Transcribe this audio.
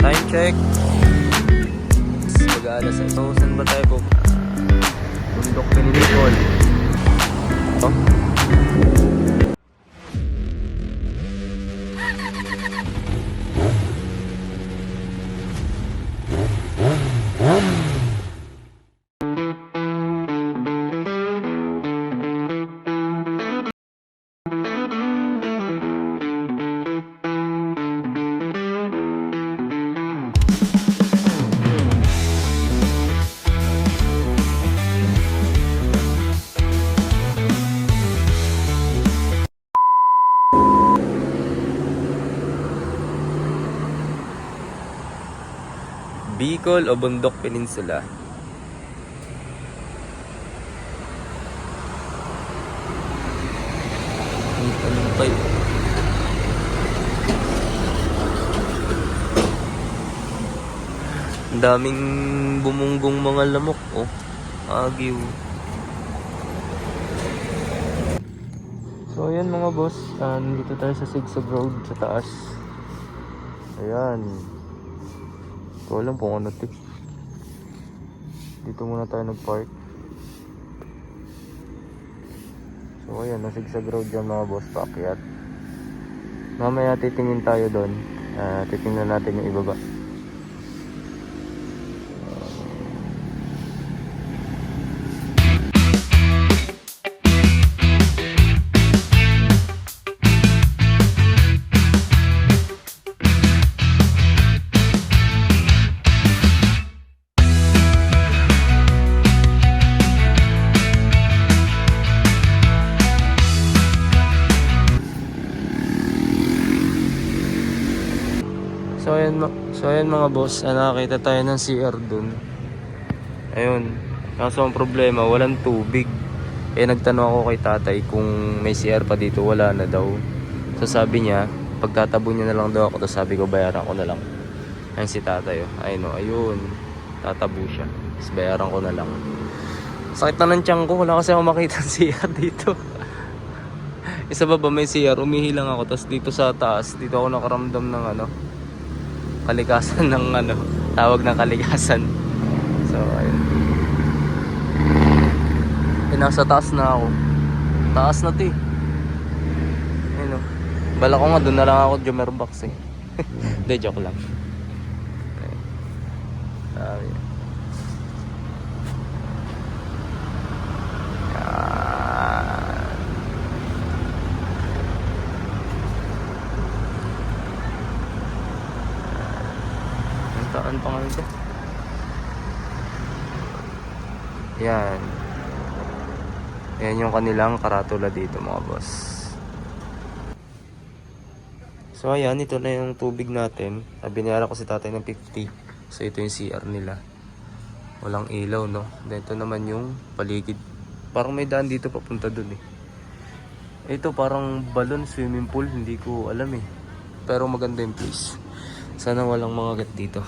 Time check. Mag-aalas 6. So, saan ba tayo po? Bundok Pininicol. Oh. Bicol o Bundok Peninsula? Anong tayo? Ang daming bumunggong mga lamok. Oh, agiw. So ayan mga boss, nandito tayo sa Sigsag Road sa taas. Ayan. Ko alam kung ano to. Dito muna tayo nag-park. So ayan, nasigsag road dyan mga boss, paakyat. Mamaya titingin tayo doon. Titingnan natin yung ibaba. So ayan mga boss, nakakita tayo ng CR dun. Ayun, kaso ang problema, walang tubig. Nagtanong ako kay tatay kung may CR pa dito, wala na daw. So sabi niya, pagtatabo niya na lang daw ako. Tapos sabi ko, bayaran ko na lang. Ayun si tatay, oh. Ayun, tatabo siya. Tapos bayaran ko na lang. Sakit na ng tiyan ko, wala kasi ako makita ng CR dito. Isa baba may CR, umihi lang ako. Tapos dito sa taas, dito ako nakaramdam ng kalikasan ng tawag ng kalikasan. So ayun. Nasa taas na ako. Taas na 'to eh. Ayun oh. Bala ko nga doon na lang ako Jomer Box eh. Hindi, joke lang. Ayun. Ano pangalan siya? Yan. Yan yung kanilang karatula dito mga boss. So ayan, ito na yung tubig natin. Binayaran ko si tatay ng 50. So ito yung CR nila. Walang ilaw, no? Dito naman yung paligid. Parang may daan dito papunta dun eh. Ito parang balon swimming pool. Hindi ko alam eh. Pero maganda yung place. Sana walang mga gat dito.